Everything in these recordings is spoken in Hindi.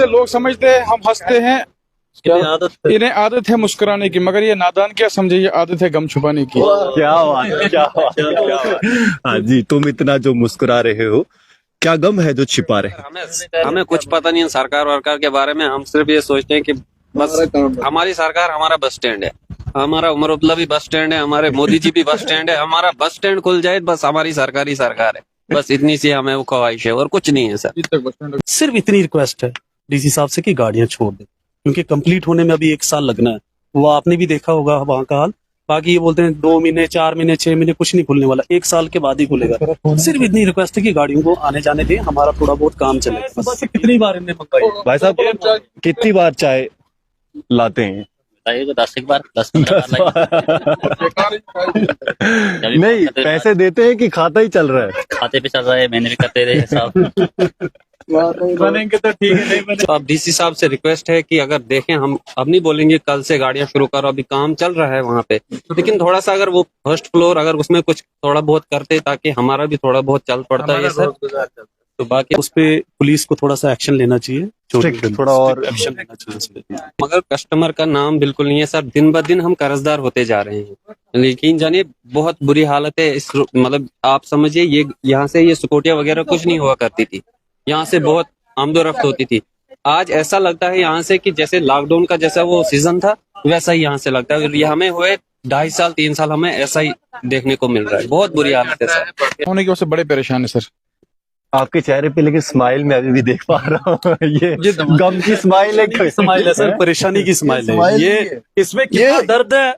लोग समझते हैं हम हंसते हैं, इन्हें आदत है मुस्कुराने की, मगर ये नादान क्या समझे, ये आदत है गम छुपाने की। क्या बात है, क्या बात है, क्या बात है। हाँ जी, तुम इतना जो मुस्कुरा रहे हो, क्या गम है जो छिपा रहे हो? हमें कुछ पता नहीं है सरकार वरकार के बारे में। हम सिर्फ ये सोचते हैं कि बस हमारी सरकार हमारा बस स्टैंड है, हमारा उमर अब्दुल्ला भी बस स्टैंड है, हमारे मोदी जी भी बस स्टैंड है। हमारा बस स्टैंड खुल जाए बस हमारी सरकारी सरकार है, बस इतनी सी हमें वो ख्वाहिश है और कुछ नहीं है सर। सिर्फ इतनी रिक्वेस्ट है डीसी साहब से कि गाड़ियां छोड़ दें, क्योंकि कंप्लीट होने में अभी 1 साल लगना है। वो आपने भी देखा होगा वहां का हाल। बाकी ये बोलते हैं 2 महीने 4 महीने 6 महीने कुछ नहीं खुलने वाला, 1 साल के बाद ही खुलेगा। सिर्फ इतनी रिक्वेस्ट है कि गाड़ियों को आने जाने दें, हमारा थोड़ा बहुत काम चले। बस कितनी बार इन्हें भाई साहब कितनी बार चाय लाते हैं? बताइए 10 एक बार 10-15 बार नहीं, पैसे देते हैं कि खाता ही चल रहा है? खाते पे चल रहा है, मैंने भी करते रहे साहब। बनेंगे तो ठीक है, नहीं बने तो अब डीसी साहब से रिक्वेस्ट है कि अगर देखें, हम अब नहीं बोलेंगे कल से गाड़ियां शुरू करो, अभी काम चल रहा है वहां पे, लेकिन थोड़ा सा अगर वो फर्स्ट फ्लोर अगर उसमें कुछ थोड़ा बहुत करते ताकि हमारा भी थोड़ा बहुत चल पड़ता है ये सर। तो बाकी उस पे पुलिस को थोड़ा सा एक्शन लेना चाहिए, थोड़ा और एक्शन लेना चाहिए। मगर कस्टमर का नाम बिल्कुल नहीं है सर। दिन ब दिन हम कर्जदार होते जा रहे हैं, लेकिन जानिए बहुत बुरी हालत है इस, मतलब आप समझिए ये यहाँ से ये स्कूटियां वगैरह कुछ नहीं हुआ करती थी, यहाँ से बहुत आमदोरफ्त होती थी। आज ऐसा लगता है यहाँ से कि जैसे लॉकडाउन का जैसा वो सीजन था वैसा ही यहाँ से लगता है। ये हमें हुए 2.5 साल 3 साल हमें ऐसा ही देखने को मिल रहा है। बहुत बुरी हालत है सर। होने की वजह से बड़े परेशान है सर। आपके चेहरे पे लेकिन स्माइल मैं अभी भी देख पा रहा हूँ। ये गम की स्माइल है, स्माइल है सर, परेशानी की स्माइल है। ये इसमें कितना दर्द है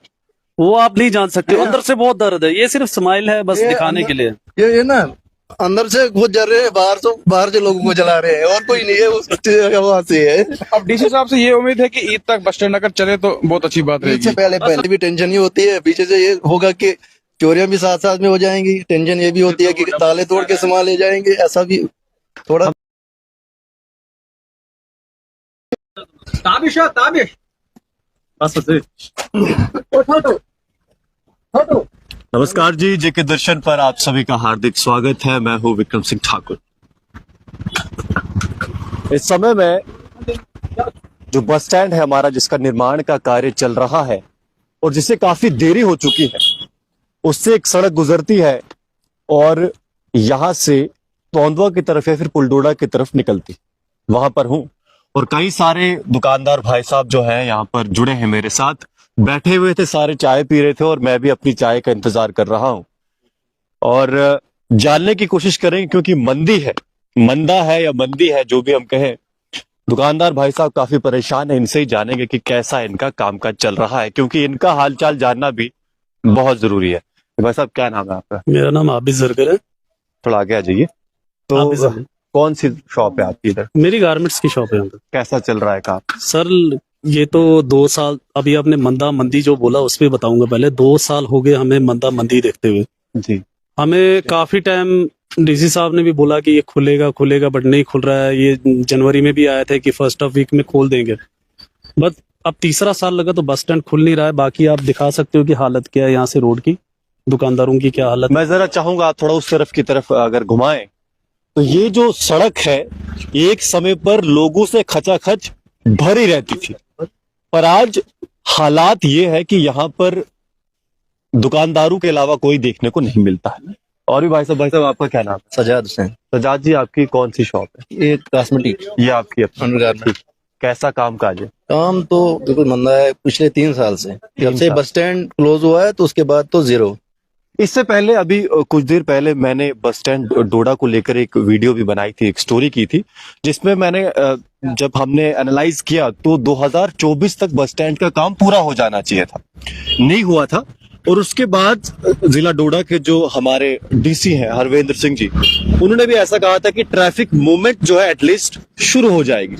वो आप नहीं जान सकते, अंदर से बहुत दर्द है। ये सिर्फ स्माइल है बस दिखाने के लिए। ये ना अंदर से घुस जा रहे हैं, बाहर से लोगों को जला रहे हैं, और कोई नहीं है, वो वहां से है। अब डीसी साहब से ये उम्मीद है कि ईद तक बस स्टैंड अगर चले तो बहुत अच्छी बात रहेगी। इससे पहले भी टेंशन ही होती है, पीछे से ये होगा कि चोरियां भी साथ साथ में हो जाएंगी। टेंशन ये भी होती है कि ताले तोड़ के सामान ले जाएंगे, ऐसा भी थोड़ा। नमस्कार जी, जेके दर्शन पर आप सभी का हार्दिक स्वागत है। मैं हूं विक्रम सिंह ठाकुर। इस समय में जो बस स्टैंड है हमारा, जिसका निर्माण का कार्य चल रहा है और जिसे काफी देरी हो चुकी है, उससे एक सड़क गुजरती है और यहां से तोंदवा की तरफ या फिर पुलडोडा की तरफ निकलती, वहां पर हूं। और कई सारे दुकानदार भाई साहब जो हैं यहाँ पर जुड़े हैं मेरे साथ, बैठे हुए थे, सारे चाय पी रहे थे और मैं भी अपनी चाय का इंतजार कर रहा हूं और जानने की कोशिश करेंगे, क्योंकि मंदी है, मंदा है या मंदी है जो भी हम कहें। दुकानदार भाई साहब काफी परेशान है, इनसे ही जानेंगे कि कैसा इनका कामकाज चल रहा है, क्योंकि इनका हालचाल जानना भी बहुत जरूरी है। भाई साहब क्या नाम है आपका? मेरा नाम आबिद जरगर है। थोड़ा आगे आ जाइए। तो कौन सी शॉप है आपकी इधर? मेरी गारमेंट्स की शॉप है। कैसा चल रहा है काम? सर ये तो 2 साल, अभी आपने मंदा मंदी जो बोला उस पर बताऊंगा। पहले 2 साल हो गए हमें मंदा मंदी देखते हुए। जी, हमें काफी टाइम डीसी साहब ने भी बोला कि ये खुलेगा खुलेगा, बट नहीं खुल रहा है। ये जनवरी में भी आया था कि फर्स्ट ऑफ वीक में खोल देंगे, बट अब तीसरा साल लगा तो बस स्टैंड खुल नहीं रहा है। बाकी आप दिखा सकते हो कि हालत क्या है यहाँ से, रोड की, दुकानदारों की क्या हालत। मैं जरा चाहूंगा आप थोड़ा उस तरफ की तरफ अगर घुमाएं, तो ये जो सड़क है एक समय पर लोगों से खचाखच भरी रहती थी, पर आज हालात ये है कि यहाँ पर दुकानदारों के अलावा कोई देखने को नहीं मिलता है। और भी भाई साहब आपका क्या नाम है? सजाद हुसैन। सजाद जी, आपकी कौन सी शॉप है? ये कॉस्मेटिक। ये आपकी अपनी? कैसा काम काज है? काम तो बिल्कुल मंदा है पिछले 3 साल से। जब से बस स्टैंड क्लोज हुआ है तो उसके बाद तो जीरो। इससे पहले अभी कुछ देर पहले मैंने बस स्टैंड डोडा को लेकर एक वीडियो भी बनाई थी, एक स्टोरी की थी, जिसमें मैंने जब हमने एनालाइज किया तो 2024 तक बस स्टैंड का काम पूरा हो जाना चाहिए था, नहीं हुआ था। और उसके बाद जिला डोडा के जो हमारे डीसी हैं हरवेंद्र सिंह जी, उन्होंने भी ऐसा कहा था कि ट्रैफिक मूवमेंट जो है एटलीस्ट शुरू हो जाएगी।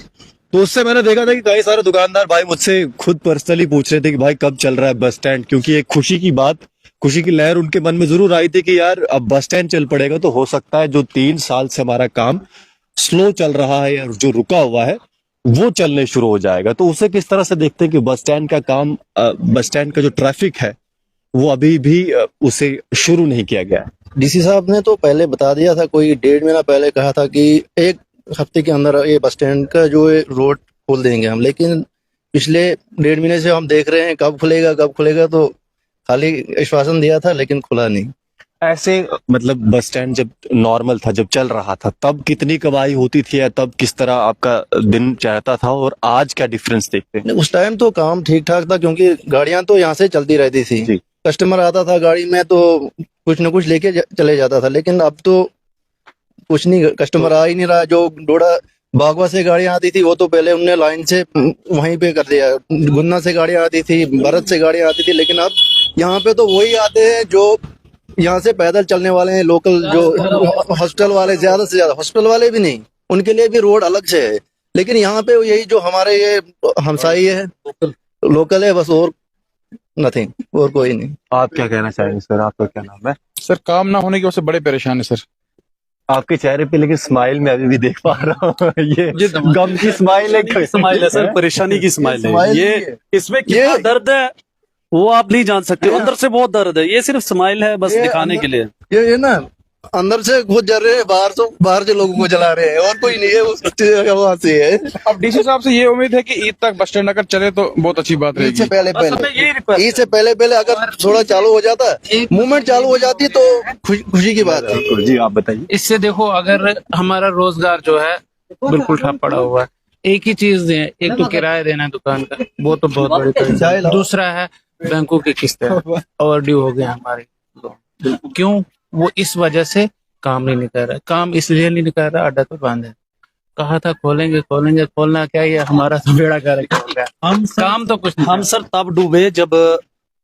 तो उससे मैंने देखा था कि कई सारे दुकानदार भाई मुझसे खुद पर्सनली पूछ रहे थे कि भाई कब चल रहा है बस स्टैंड, क्योंकि एक खुशी की बात, खुशी की लहर उनके मन में जरूर आई थी कि यार अब बस स्टैंड चल पड़ेगा तो हो सकता है जो 3 साल से हमारा काम स्लो चल रहा है या जो रुका हुआ है वो चलने शुरू हो जाएगा। तो उसे किस तरह से देखते हैं कि बस स्टैंड का काम, बस स्टैंड का जो ट्रैफिक है वो अभी भी उसे शुरू नहीं किया गया है। डीसी साहब ने तो पहले बता दिया था, कोई 1.5 महीना पहले कहा था कि एक हफ्ते के अंदर ये बस स्टैंड का जो है रोड खोल देंगे हम, लेकिन पिछले 1.5 महीने से हम देख रहे हैं कब खुलेगा, तो खाली आश्वासन दिया था लेकिन खुला नहीं। ऐसे मतलब बस स्टैंड जब नॉर्मल था, जब चल रहा था, तब कितनी कमाई होती थी या तब किस तरह आपका दिन चलता था, और आज क्या डिफरेंस देखते हैं? उस टाइम तो काम ठीक ठाक था क्योंकि गाड़ियां तो यहाँ से चलती रहती थी, जी। कस्टमर आता था गाड़ी में तो कुछ न कुछ लेके चले जाता था, लेकिन अब तो कुछ नहीं, कस्टमर आ ही नहीं रहा। जो डोडा बागवा से गाड़ियां आती थी वो तो पहले उनने लाइन से वहीं पे कर दिया, गुन्ना से गाड़ियां आती थी, भरत से गाड़ियां आती थी, लेकिन अब यहाँ पे तो वही आते हैं जो यहाँ से पैदल चलने वाले हैं, लोकल जो हॉस्टल वाले, ज्यादा से ज्यादा हॉस्टल वाले भी नहीं, उनके लिए भी रोड अलग से है। लेकिन यहाँ पे यही जो हमारे ये हमसाई है, लोकल है बस, और नथिंग, और कोई नहीं। आप क्या कहना चाहेंगे सर? आपका क्या नाम है? सर काम ना होने की वजह से बड़े परेशान है सर। आपके चेहरे पे लेकिन स्माइल मैं अभी भी देख पा रहा हूँ। ये गम की स्माइल है, स्माइल है सर, परेशानी की स्माइल है स्माइल ये। नहीं है। इसमें कितना दर्द है वो आप नहीं जान सकते, अंदर से बहुत दर्द है। ये सिर्फ स्माइल है बस ये दिखाने के लिए। ये ना अंदर से खुद जल रहे हैं, बाहर से लोगों को जला रहे हैं, और कोई नहीं है, उस वहां से है। अब डीसी साहब से ये उम्मीद है कि ईद तक बस स्टैंड अगर चले तो बहुत अच्छी बात ईद से रहेगी। ईद से पहले अगर थोड़ा चालू हो जाता, मूवमेंट चालू हो जाती तो खुशी की बात है। जी आप बताइए। इससे देखो, अगर हमारा रोजगार जो है बिल्कुल ठप पड़ा हुआ है, एक ही चीज है, एक तो किराया देना है दुकान का, वो तो बहुत बड़ी परेशानी। दूसरा है बैंकों की किस्तें ओवरड्यू हो गए हमारे लोन। क्यों? वो इस वजह से काम नहीं निकल रहा। काम इसलिए नहीं निकल रहा, अड्डा तो बंद है। कहा था खोलेंगे, खोलना क्या, ये हमारा तो बेड़ा गर्क हो गया। हम काम तो कुछ नहीं हम सर तब डूबे जब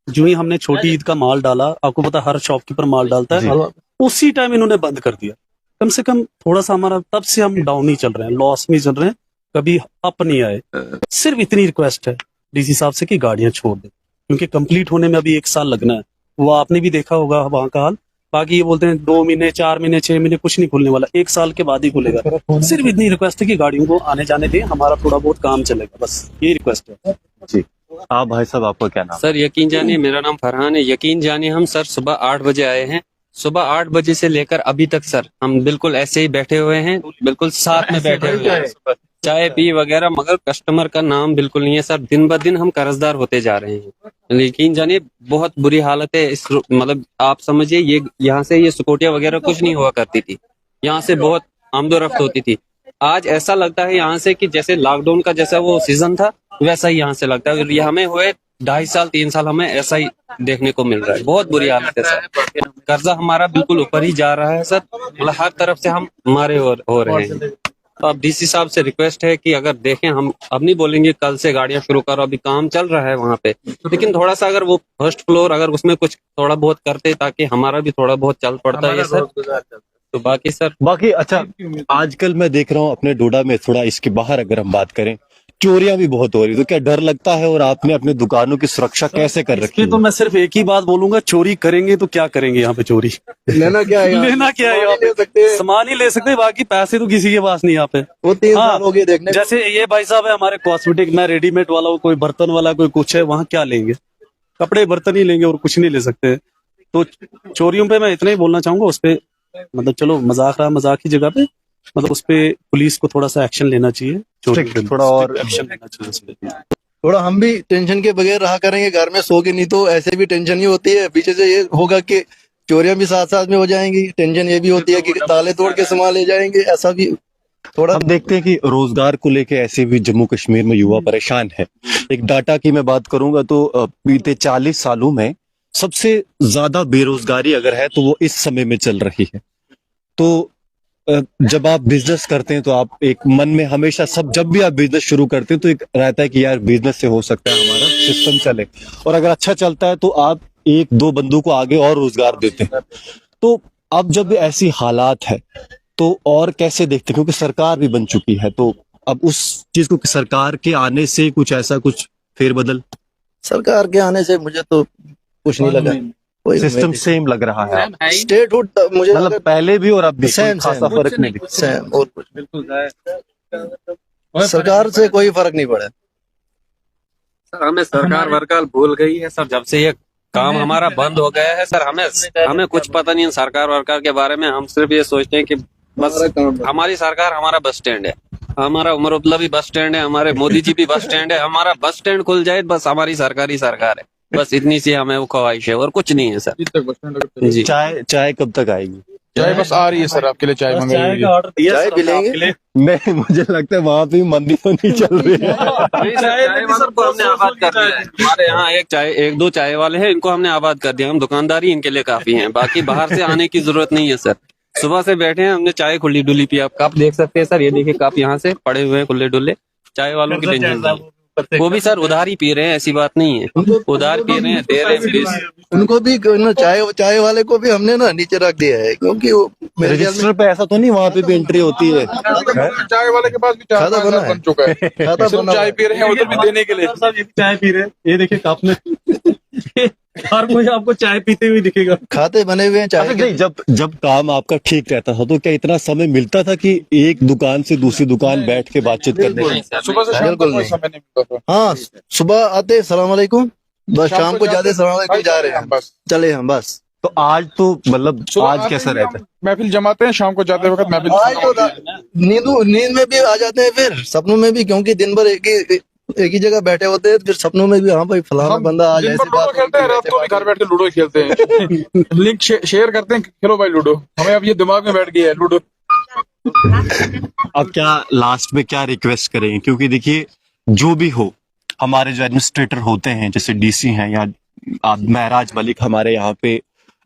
जो ही हमने छोटी ईद का माल डाला। आपको पता हर शॉपकीपर माल डालता है, उसी टाइम इन्होंने बंद कर दिया। कम से कम थोड़ा सा हमारा, तब से हम डाउन ही चल रहे हैं, लॉस में चल रहे हैं, कभी अप नहीं आए। सिर्फ इतनी रिक्वेस्ट है डीसी साहब से कि गाड़ियां छोड़ दे, क्योंकि कंप्लीट होने में अभी 1 साल लगना है। वो आपने भी देखा होगा वहां का हाल। बाकी ये बोलते हैं 2 महीने 4 महीने 6 महीने कुछ नहीं खुलने वाला, 1 साल के बाद ही खुलेगा। सिर्फ इतनी रिक्वेस्ट है कि गाड़ियों को आने जाने दें, हमारा थोड़ा बहुत काम चलेगा, बस ये रिक्वेस्ट है। जी आप भाई साहब, आपका क्या नाम? सर यकीन जानिए, मेरा नाम फरहान है। यकीन जानिए हम सर सुबह 8 बजे आए हैं। सुबह 8 बजे से लेकर अभी तक सर हम बिल्कुल ऐसे ही बैठे हुए हैं, बिल्कुल साथ में बैठे हुए हैं, चाय पी वगैरह, मगर कस्टमर का नाम बिल्कुल नहीं है सर। दिन ब दिन हम कर्जदार होते जा रहे हैं। लेकिन जानिए बहुत बुरी हालत है इस, मतलब आप समझिए, ये यहाँ से ये स्कूटियां वगैरह कुछ नहीं हुआ करती थी, यहाँ से बहुत आमदोरफ्त होती थी। आज ऐसा लगता है यहाँ से कि जैसे लॉकडाउन का जैसा वो सीजन था वैसा ही यहाँ से लगता है। ये हमें हुए 2.5 साल 3 साल हमें ऐसा ही देखने को मिल रहा है। बहुत बुरी हालत है सर, कर्जा हमारा बिल्कुल ऊपर ही जा रहा है सर, मतलब हर तरफ से हम हमारे हो रहे हैं। तो अब डीसी साहब से रिक्वेस्ट है कि अगर देखें, हम अब नहीं बोलेंगे कल से गाड़ियां शुरू करो, अभी काम चल रहा है वहाँ पे, लेकिन थोड़ा सा अगर वो फर्स्ट फ्लोर अगर उसमें कुछ थोड़ा बहुत करते ताकि हमारा भी थोड़ा बहुत चल पड़ता है सर। तो बाकी सर, बाकी अच्छा, आजकल मैं देख रहा हूँ अपने डोडा में, थोड़ा इसके बाहर अगर हम बात करें, चोरियां भी बहुत हो रही, तो क्या डर लगता है? और आपने अपने दुकानों की सुरक्षा कैसे कर रखी है? तो मैं सिर्फ एक ही बात बोलूंगा, चोरी करेंगे तो क्या करेंगे यहाँ पे? चोरी लेना क्या है? लेना क्या है? यहाँ पे सामान ही ले सकते हैं, बाकी पैसे तो किसी के पास नहीं यहाँ पे। वो 3 साल हो गए देखने। जैसे ये भाई साहब है हमारे कॉस्मेटिक, मैं रेडीमेड वाला हूँ, कोई बर्तन वाला, कोई कुछ है, वहाँ क्या लेंगे? कपड़े बर्तन ही लेंगे और कुछ नहीं ले सकते। तो चोरियों पे मैं इतना ही बोलना चाहूंगा, उस पे मतलब चलो मजाक रहा, मजाक की जगह पे मतलब उस पे पुलिस को थोड़ा सा एक्शन लेना चाहिए, थोड़ा और एक्शन लेना चाहिए उस पे। थोड़ा हम भी टेंशन के बगैर रहा करेंगे घर में सो के, नहीं तो ऐसे भी टेंशन ही होती है। पीछे से ये होगा कि चोरियां भी साथ साथ में हो जाएंगी, टेंशन ये भी होती है कि ताले तोड़ के सामान ले जाएंगे, ऐसा भी थोड़ा। हम देखते हैं कि रोजगार को लेके ऐसे भी जम्मू कश्मीर में युवा परेशान है। एक डाटा की मैं बात करूंगा तो बीते 40 सालों में सबसे ज्यादा बेरोजगारी अगर है तो वो इस समय में चल रही है। तो जब आप बिजनेस करते हैं तो आप एक मन में हमेशा जब भी आप बिजनेस शुरू करते हैं तो एक रहता है कि यार बिजनेस से हो सकता है हमारा सिस्टम चले, और अगर अच्छा चलता है तो आप 1-2 बंदों को आगे और रोजगार देते हैं। तो अब जब ऐसी हालात है तो और कैसे देखते हैं, क्योंकि सरकार भी बन चुकी है, तो अब उस चीज को सरकार के आने से कुछ ऐसा कुछ फेरबदल? सरकार के आने से मुझे तो कुछ नहीं लगा, कोई सिस्टम सेम लग रहा है। स्टेटहुड मुझे मतलब पहले भी और अब भी सेम खासा फर्क नहीं दिखता। सेम, और कुछ सरकार से कोई फर्क नहीं पड़ा। सर हमें सरकार वरकार भूल गई है सर, जब से ये काम हमारा बंद हो गया है सर। हमें कुछ पता नहीं है सरकार वरकार के बारे में। हम सिर्फ ये सोचते हैं कि बस हमारी सरकार हमारा बस स्टैंड है, हमारा उमर अब्दुल्ला भी बस स्टैंड है, हमारे मोदी जी भी बस स्टैंड है, हमारा बस स्टैंड खुल जाए बस हमारी सरकारी सरकार है, बस इतनी सी हमें वो ख्वाहिश है और कुछ नहीं है सर जी। चाय चाय कब तक आएगी? चाय बस आ रही है सर, आपके लिए चाय मंगाई का ऑर्डर दिया चाय सर भी हमने लेंगे? आपके लिए। नहीं, मुझे लगता है वहां पे मंदी तो नहीं चल रही है। चाय वालों को हमने आबाद कर दिया है, हमारे यहाँ एक दो चाय वाले हैं, इनको हमने आबाद कर दिया, हम दुकानदारी इनके लिए काफी हैं, बाकी बाहर से आने की जरूरत नहीं है सर। सुबह से बैठे हैं, हमने चाय खुली डुली पी, आप कप देख सकते हैं सर, ये देखिए कप यहाँ से पड़े हुए हैं खुले डुले, चाय वालों की टेंशन नहीं है। वो भी सर उधार ही पी रहे हैं, ऐसी बात नहीं है, उधार पी रहे हैं, दे रहे हैं प्लीज। उनको भी ना चाय वाले को भी हमने ना नीचे रख दिया है, क्योंकि वो मेरे ख्याल रजिस्टर पे ऐसा तो नहीं वहां पे भी एंट्री होती है? चाय वाले के पास भी चाय खाता बना है। बन चुका है, खाता सिर्फ बना चाय पी रहे हैं उधर भी देने के लिए। साहब ये भी चाय पी रहे हैं, ये देखिए कप में हर कोई आपको चाय पीते हुए दिखेगा। खाते बने हुए हैं चाय अच्छा के। नहीं, जब काम आपका ठीक रहता था तो क्या इतना समय मिलता था कि एक दुकान से दूसरी दुकान बैठ के बातचीत करने नहीं का? सर, सुबह से शाम तक बिल्कुल कोई नहीं। समय नहीं मिलता था। हाँ, सुबह आते सलाम अलैकुम, बस शाम को जाते सलाम अलैकुम, जा रहे हैं बस। चले हम बस। तो आज तो मतलब सुबह आज आते कैसा ही रहता है? हम महफिल जमाते हैं, शाम को जाते वक्त महफिल आज तो नींद में भी आ जाते हैं, फिर सपनों में भी, क्योंकि दिन भर एक ही जगह बैठे होते हैं, फिर सपनों में भी हाँ भाई फलाना हम बंदा आज दिन ऐसी भर लूडो बात खेलते हैं, रात को भी घर बैठ के लूडो खेलते हैं। लिंक शेयर करते हैं, खेलो भाई लूडो, हमें अब ये दिमाग में बैठ गया है लूडो। अब क्या लास्ट में क्या रिक्वेस्ट करेंगे? क्योंकि देखिए जो भी हो, हमारे जो एडमिनिस्ट्रेटर होते हैं जैसे डीसी हैं या महराज मलिक हमारे यहाँ पे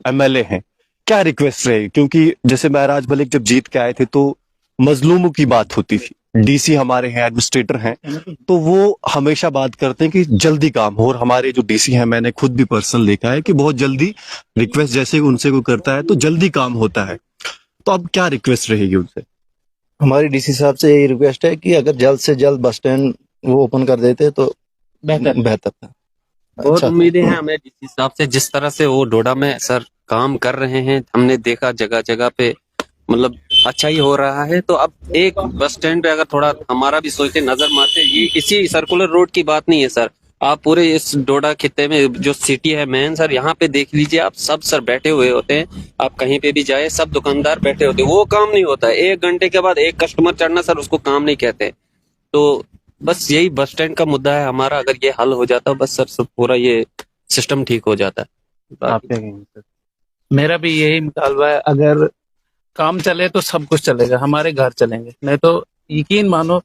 एमएलए हैं, क्या रिक्वेस्ट रहे? क्योंकि जैसे महराज मलिक जब जीत के आए थे तो मजलूमों की बात होती थी, डीसी हमारे हैं, एडमिनिस्ट्रेटर हैं, तो वो हमेशा बात करते हैं कि जल्दी काम हो। और हमारे जो डीसी हैं, मैंने खुद भी पर्सनल देखा है कि बहुत जल्दी रिक्वेस्ट जैसे ही उनसे कोई करता है तो जल्दी काम होता है। तो अब क्या रिक्वेस्ट रहेगी उनसे? हमारी डीसी साहब से यही रिक्वेस्ट है कि अगर जल्द से जल्द बस स्टैंड वो ओपन कर देते तो बेहतर था। बहुत अच्छा था। उम्मीदें हैं हमें डीसी साहब से, जिस तरह से वो डोडा में सर काम कर रहे हैं, हमने देखा जगह जगह पे मतलब अच्छा ही हो रहा है। तो अब एक बस स्टैंड पे अगर थोड़ा हमारा भी सोचते नजर मारते, ये किसी सर्कुलर रोड की बात नहीं है सर, आप पूरे इस डोडा खित्ते में जो सिटी है मेन सर, यहाँ पे देख लीजिए आप, सब सर बैठे हुए होते हैं, आप कहीं पे भी जाए सब दुकानदार बैठे होते हैं, वो काम नहीं होता है। 1 घंटे के बाद एक कस्टमर चढ़ना सर उसको काम नहीं कहते। तो बस यही बस स्टैंड का मुद्दा है हमारा, अगर ये हल हो जाता बस सर सब पूरा ये सिस्टम ठीक हो जाता है। आप क्या कहेंगे सर? मेरा भी यही मुतालबा है, अगर काम चले तो सब कुछ चलेगा, हमारे घर चलेंगे। नहीं तो यकीन मानो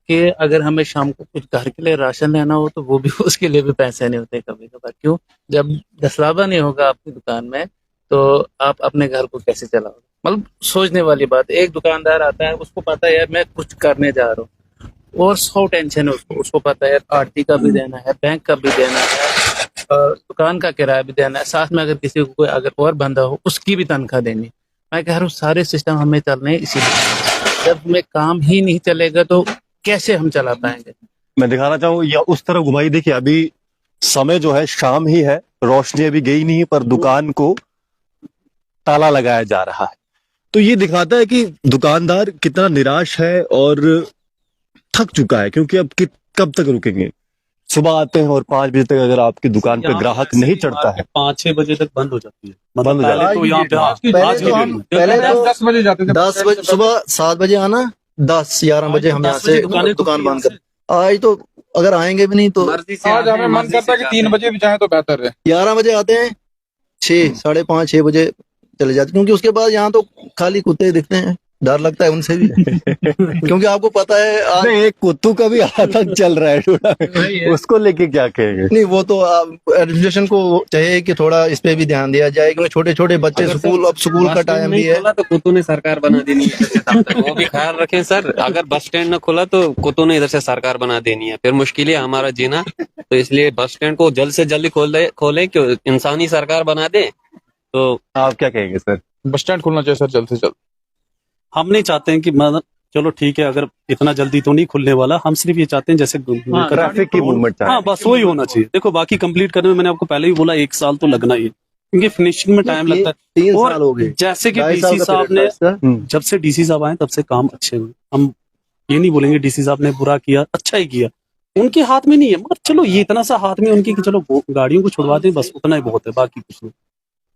कि अगर हमें शाम को कुछ घर के लिए राशन लेना हो तो वो भी उसके लिए भी पैसे नहीं होते कभी कभार। क्यों? जब दसराबा नहीं होगा आपकी दुकान में तो आप अपने घर को कैसे चलाओगे? मतलब सोचने वाली बात। एक दुकानदार आता है, उसको पता है यार मैं कुछ करने जा रहा हूँ, और 100 टेंशन है उसको पता है यार आरटी का भी देना है, बैंक का भी देना है, दुकान का किराया भी देना है, साथ में अगर किसी को कोई अगर और बंदा हो उसकी भी तनख्वाह देनी है। मैं कह रहा हूँ सारे सिस्टम हमें चलने हैं, इसीलिए जब हमें काम ही नहीं चलेगा तो कैसे हम चला पाएंगे? मैं दिखाना चाहूँ या उस तरफ घुमाई, देखिए अभी समय जो है शाम ही है, रोशनी अभी गई नहीं है, पर दुकान को ताला लगाया जा रहा है। तो ये दिखाता है कि दुकानदार कितना निराश है और थक चुका है, क्योंकि अब कब तक रुकेंगे? सुबह आते हैं और 5 बजे तक अगर आपकी दुकान पे ग्राहक नहीं चढ़ता है, 5-6 बजे तक बंद हो जाती है। बंद हो जाती पहले तो यहाँ पे पहले तो 10 बजे जाते थे, 10 बजे सुबह 7 बजे आना, 10-11 बजे हम यहाँ से दुकान बंद कर। आज तो अगर आएंगे भी नहीं तो मर्जी से आज आते हमें हैं, मन मर्जी करता है से कि 3 बजे भी जाए तो बेहतर है। 11 बजे आते हैं, 6-5:30-6 बजे चले जाते, क्योंकि उसके बाद यहाँ तो खाली कुत्ते दिखते हैं, डर लगता है उनसे भी। क्योंकि आपको पता है आज नहीं, एक कुत्तू का भी आतंक चल रहा है डोडा में, उसको लेके क्या कहेंगे? नहीं, वो तो एडमिनिस्ट्रेशन को चाहिए कि थोड़ा इस पे भी ध्यान दिया जाए, क्योंकि छोटे छोटे बच्चे अगर स्कूल, अब स्कूल का बस स्टैंड टाइम भी नहीं है। खुला तो कुत्तों ने सरकार बना देनी है तब तक वो भी ख्याल रखें सर। अगर बस स्टैंड न खुला तो कुत्तों ने इधर से सरकार बना देनी है, फिर मुश्किल है हमारा जीना। तो इसलिए बस स्टैंड को जल्द से जल्द खोले कि इंसानी सरकार बना दे। तो आप क्या कहेंगे सर? बस स्टैंड खुलना चाहिए सर जल्द से जल्द। हम नहीं चाहते हैं कि मतलब चलो ठीक है, अगर इतना जल्दी तो नहीं खुलने वाला, हम सिर्फ ये चाहते हैं जैसे ट्रैफिक की मूवमेंट हाँ बस वही होना चाहिए। देखो बाकी कंप्लीट करने में मैंने आपको पहले ही बोला 1 साल तो लगना ही है, क्योंकि फिनिशिंग में टाइम लगता है। 3 और साल हो गए, जैसे कि 2.5 साल डीसी का साहब period ने, था इसका। जब से डीसी साहब आए तब से काम अच्छे हुए। हम ये नहीं बोलेंगे डीसी साहब ने बुरा किया, अच्छा ही किया, उनके हाथ में नहीं है, मगर चलो ये इतना सा हाथ में उनकी कि चलो गाड़ियों को छुड़वा दें, बस उतना ही बहुत है, बाकी कुछ नहीं।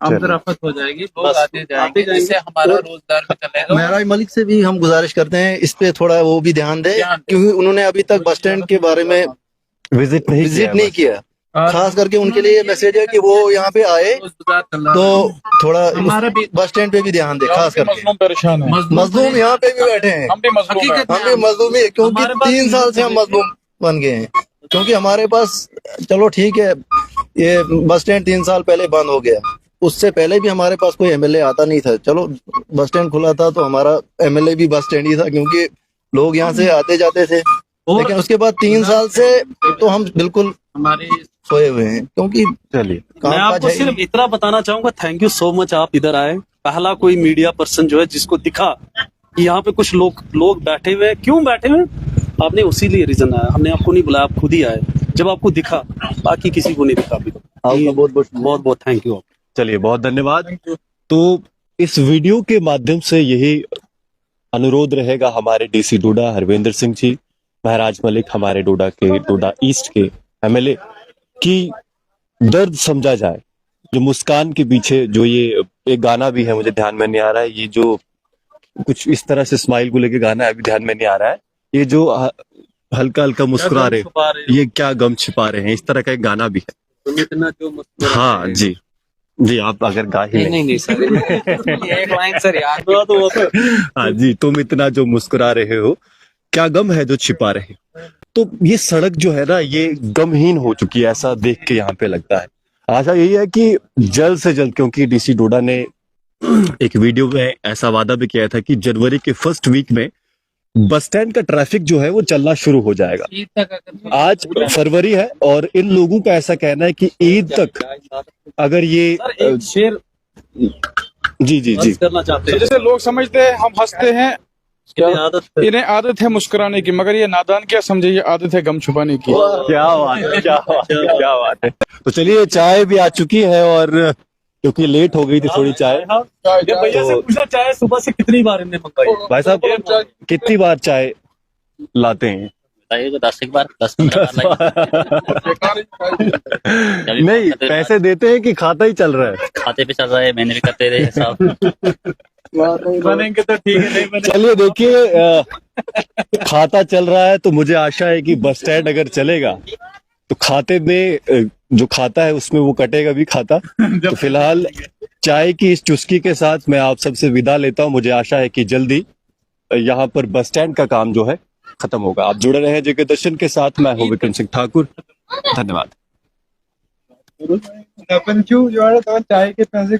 आमद रफत हो जाएगी, लोग आते जाएंगे, जिससे हमारा रोजगार भी चलेगा। महराज मलिक से भी हम गुजारिश करते हैं इस पे थोड़ा वो भी ध्यान दे, ध्यान दे। क्योंकि उन्होंने अभी तक बस स्टैंड के बारे में विजिट नहीं किया और खास करके उनके लिए मैसेज है कि वो यहाँ पे आए रोजगार चल रहा तो थोड़ा हमारा भी बस स्टैंड पे भी ध्यान दे, खास करके मजलूम परेशान है, मजलूम यहाँ पे भी बैठे हैं, हम भी मजलूम हैं। हकीकत हम भी मजलूम ही, क्योंकि हमारे पास 3 साल से हम मजलूम बन गए हैं, क्योंकि हमारे पास चलो ठीक है ये बस स्टैंड 3 साल पहले बंद हो गया, उससे पहले भी हमारे पास कोई एमएलए आता नहीं था। चलो बस स्टैंड खुला था तो हमारा एमएलए भी बस स्टैंड ही था, क्योंकि लोग यहाँ से आते जाते थे, लेकिन उसके बाद 3 साल से तो हम बिल्कुल हमारी सोए हुए हैं, क्योंकि चलिए मैं काम आपको काज है ही सिर्फ नहीं। इतना बताना चाहूंगा, थैंक यू सो मच, आप इधर आए। पहला कोई मीडिया पर्सन जो है जिसको दिखा कि यहाँ पे कुछ लोग बैठे हुए हैं, क्यों बैठे हुए हैं, आपने उसी लिए रीजन आया, हमने आपको नहीं बुलाया, आप खुद ही आए जब आपको दिखा, बाकी किसी को नहीं दिखा अभी तक। आपका बहुत बहुत बहुत थैंक यू। चलिए बहुत धन्यवाद। तो इस वीडियो के माध्यम से यही अनुरोध रहेगा हमारे डीसी डोडा हरविंदर सिंह जी, महराज मलिक हमारे डोडा के, डोडा ईस्ट के एमएलए, कि दर्द समझा जाए। जो मुस्कान के पीछे जो ये एक गाना भी है, मुझे ध्यान में नहीं आ रहा है, ये जो कुछ इस तरह से स्माइल को लेके गाना है, अभी ध्यान में नहीं आ रहा है, ये जो हल्का हल्का मुस्कुरा रहे, ये क्या गम छिपा रहे हैं, इस तरह का एक गाना भी है। हाँ जी जी, आप अगर गा ही नहीं सर, एक लाइन सर यार। हाँ जी, तुम इतना जो मुस्कुरा रहे हो, क्या गम है जो छिपा रहे हो। तो ये सड़क जो है ना, ये गमहीन हो चुकी है, ऐसा देख के यहाँ पे लगता है। आशा यही है कि जल्द से जल्द, क्योंकि डीसी डोडा ने एक वीडियो में ऐसा वादा भी किया था कि जनवरी के फर्स्ट वीक में बस स्टैंड का ट्रैफिक जो है वो चलना शुरू हो जाएगा। ईद तक अगर आज फरवरी है और इन लोगों का ऐसा कहना है कि ईद तक अगर ये शेर जी जी जी करना चाहते हैं। जैसे लोग समझते हैं हम हंसते हैं, इन्हें आदत है मुस्कुराने की, मगर ये नादान क्या समझे, ये आदत है गम छुपाने की। क्या बात है, क्या बात है, क्या बात है। तो चलिए, चाय भी आ चुकी है और क्योंकि लेट हो गई थी थोड़ी चाय, ये भैया से पूछना, चाहे सुबह से कितनी बार इनने मंगाई? भाई साहब कितनी बार चाय लाते हैं? बताइए तो 10 एक बार 10-15 बार लाइए। नहीं, पैसे देते हैं कि खाता ही चल रहा है? खाते पे चल रहा है, महीने भी करते रहे हिसाब। बनेंगे तो ठीक है, नहीं बने चलिए देखिए, खाता चल रहा है तो मुझे आशा है कि बस स्टैंड अगर चलेगा तो खाते में जो खाता है उसमें वो कटेगा भी खाता। तो फिलहाल चाय की इस चुस्की के साथ मैं आप सबसे विदा लेता हूं। मुझे आशा है कि जल्दी यहाँ पर बस स्टैंड का काम जो है खत्म होगा। आप जुड़े रहे जेके दर्शन के साथ, मैं हूं विक्रम सिंह ठाकुर, धन्यवाद। अपन क्यों जो है तो चाय के पैसे